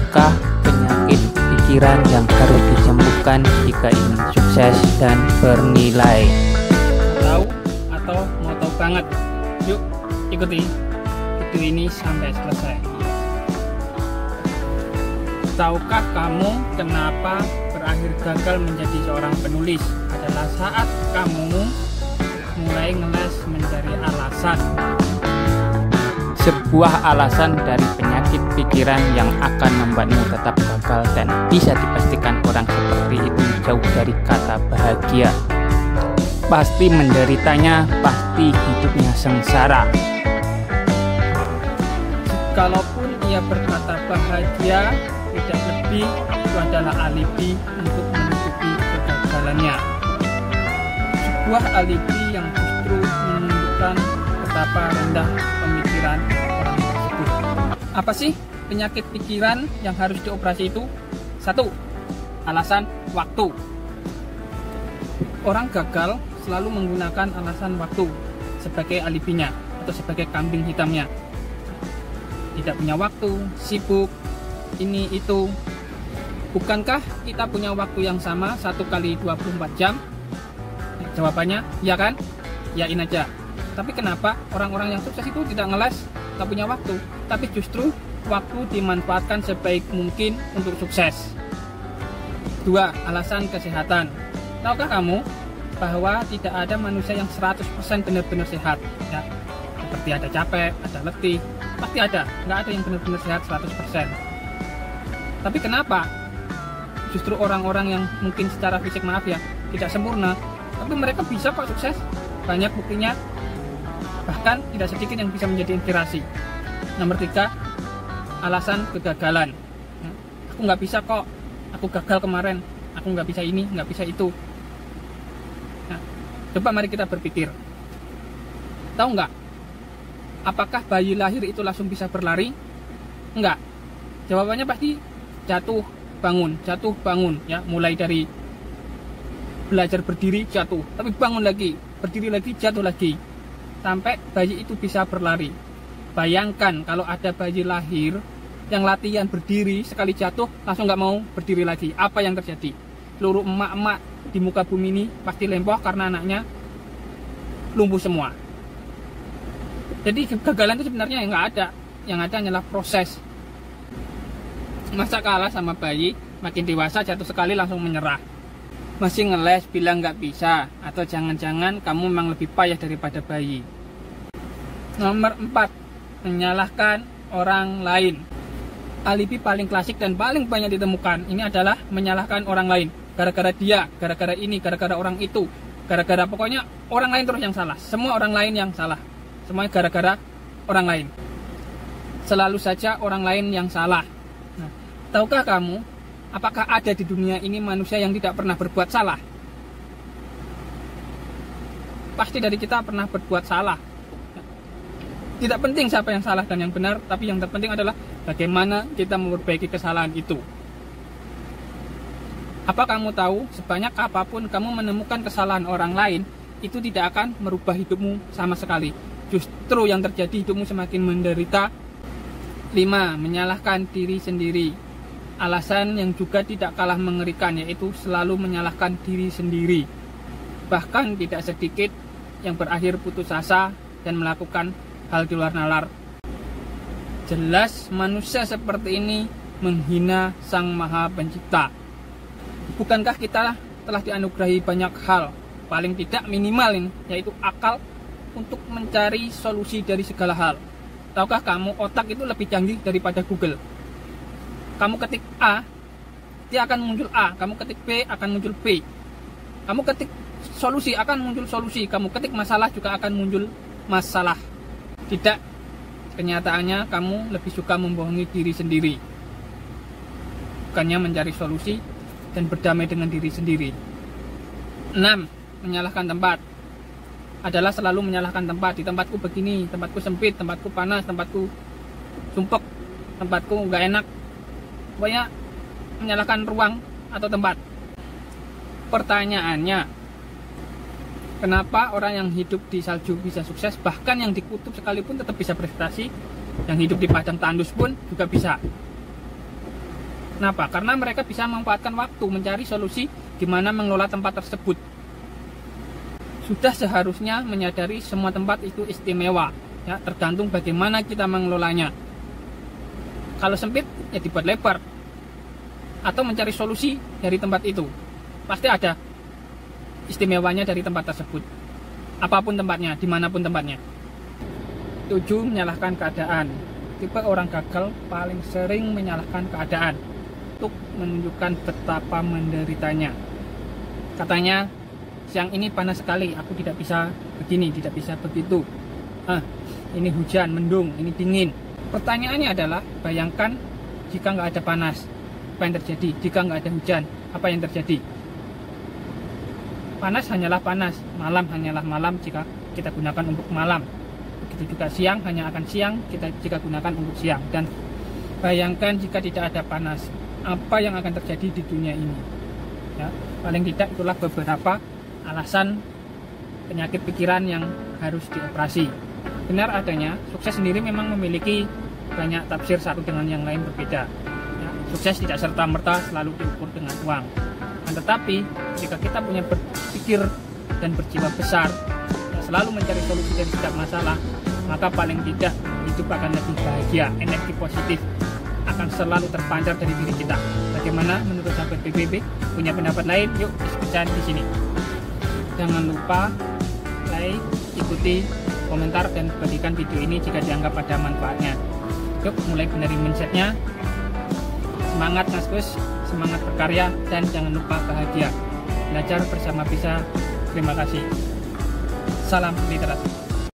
Apakah penyakit pikiran yang harus disembuhkan jika ingin sukses dan bernilai? Tahu atau mau tahu banget? Yuk ikuti video ini sampai selesai. Tahukah kamu kenapa berakhir gagal menjadi seorang penulis? Adalah saat kamu mulai ngeles mencari alasan. Sebuah alasan dari penyakit pikiran yang akan membuatmu tetap gagal dan bisa dipastikan orang seperti itu jauh dari kata bahagia. Pasti menderitanya, pasti hidupnya sengsara. Kalaupun ia berkata bahagia, tidak lebih itu adalah alibi untuk menutupi kegagalannya. Sebuah alibi yang justru menunjukkan betapa rendah pemikiran orang tersebut. Apa sih penyakit pikiran yang harus dioperasi itu? 1. Alasan waktu. Orang gagal selalu menggunakan alasan waktu sebagai alibinya atau sebagai kambing hitamnya. Tidak punya waktu, sibuk, ini itu. Bukankah kita punya waktu yang sama 1 kali 24 jam? Jawabannya ya kan? Yain aja. Tapi kenapa orang-orang yang sukses itu tidak ngeles, tak punya waktu, tapi justru waktu dimanfaatkan sebaik mungkin untuk sukses? 2. Alasan kesehatan. Tahukah kamu bahwa tidak ada manusia yang 100% benar-benar sehat? Ya, seperti ada capek, ada letih, pasti ada. Nggak ada yang benar-benar sehat 100%. Tapi kenapa justru orang-orang yang mungkin secara fisik, maaf ya, tidak sempurna, tapi mereka bisa kok sukses? Banyak buktinya. Bahkan tidak sedikit yang bisa menjadi inspirasi. Nomor 3, alasan kegagalan. Aku nggak bisa kok, aku gagal kemarin, aku nggak bisa ini, nggak bisa itu. Nah, coba mari kita berpikir. Tahu nggak, apakah bayi lahir itu langsung bisa berlari? Enggak. Jawabannya pasti jatuh bangun, ya, mulai dari belajar berdiri, jatuh, tapi bangun lagi, berdiri lagi, jatuh lagi, sampai bayi itu bisa berlari. Bayangkan kalau ada bayi lahir yang latihan berdiri, sekali jatuh langsung nggak mau berdiri lagi, apa yang terjadi? Seluruh emak-emak di muka bumi ini pasti lempoh karena anaknya lumpuh semua. Jadi kegagalan itu sebenarnya nggak ada, yang ada hanyalah proses. Masa kalah sama bayi, makin dewasa jatuh sekali langsung menyerah. Masih ngeles bilang nggak bisa, atau jangan-jangan kamu memang lebih payah daripada bayi. Nomor 4, menyalahkan orang lain. Alibi paling klasik dan paling banyak ditemukan ini adalah menyalahkan orang lain. Gara-gara dia, gara-gara ini, gara-gara orang itu, gara-gara pokoknya orang lain terus yang salah. Semua orang lain yang salah. Semuanya gara-gara orang lain. Selalu saja orang lain yang salah. Nah, tahukah kamu, apakah ada di dunia ini manusia yang tidak pernah berbuat salah? Pasti dari kita pernah berbuat salah. Tidak penting siapa yang salah dan yang benar, tapi yang terpenting adalah bagaimana kita memperbaiki kesalahan itu. Apa kamu tahu, sebanyak apapun kamu menemukan kesalahan orang lain, itu tidak akan merubah hidupmu sama sekali. Justru yang terjadi, hidupmu semakin menderita. 5. Menyalahkan diri sendiri. Alasan yang juga tidak kalah mengerikan, yaitu selalu menyalahkan diri sendiri. Bahkan tidak sedikit yang berakhir putus asa dan melakukan hal di luar nalar. Jelas manusia seperti ini menghina Sang Maha Pencipta. Bukankah kita telah dianugerahi banyak hal, paling tidak minimal ini, yaitu akal untuk mencari solusi dari segala hal. Tahukah kamu, otak itu lebih canggih daripada Google. Kamu ketik A, dia akan muncul A. Kamu ketik B, akan muncul B. Kamu ketik solusi, akan muncul solusi. Kamu ketik masalah, juga akan muncul masalah. Tidak, kenyataannya kamu lebih suka membohongi diri sendiri, bukannya mencari solusi dan berdamai dengan diri sendiri. 6. Menyalahkan tempat. Adalah selalu menyalahkan tempat. Di tempatku begini, tempatku sempit, tempatku panas, tempatku sumpek, tempatku nggak enak. Pokoknya menyalahkan ruang atau tempat. Pertanyaannya, kenapa orang yang hidup di salju bisa sukses, bahkan yang di kutub sekalipun tetap bisa prestasi, yang hidup di padang tandus pun juga bisa? Kenapa? Karena mereka bisa memanfaatkan waktu mencari solusi gimana mengelola tempat tersebut. Sudah seharusnya menyadari semua tempat itu istimewa, ya, tergantung bagaimana kita mengelolanya. Kalau sempit, ya dibuat lebar, atau mencari solusi dari tempat itu. Pasti ada istimewanya dari tempat tersebut, apapun tempatnya, dimanapun tempatnya. 7. Menyalahkan keadaan. Tipe orang gagal paling sering menyalahkan keadaan untuk menunjukkan betapa menderitanya. Katanya, siang ini panas sekali, aku tidak bisa begini, tidak bisa begitu. Ini hujan, mendung, ini dingin. Pertanyaannya adalah, bayangkan jika nggak ada panas, apa yang terjadi? Jika nggak ada hujan, apa yang terjadi? Panas hanyalah panas, malam hanyalah malam jika kita gunakan untuk malam. Begitu juga siang hanya akan siang jika gunakan untuk siang. Dan bayangkan jika tidak ada panas, apa yang akan terjadi di dunia ini? Ya, paling tidak itulah beberapa alasan penyakit pikiran yang harus dioperasi. Benar adanya, sukses sendiri memang memiliki banyak tafsir satu dengan yang lain berbeda. Ya, sukses tidak serta-merta selalu diukur dengan uang. Tetapi jika kita punya berpikir dan berjiwa besar, ya, selalu mencari solusi dari setiap masalah, maka paling tidak hidup akan lebih bahagia. Energi positif akan selalu terpancar dari diri kita. Bagaimana menurut sahabat PBB? Punya pendapat lain? Yuk diskusikan di sini. Jangan lupa like, ikuti, komentar, dan bagikan video ini jika dianggap ada manfaatnya. Yuk mulai benerin mindsetnya. Semangat Naskus, semangat berkarya, dan jangan lupa bahagia. Belajar bersama bisa. Terima kasih. Salam literasi.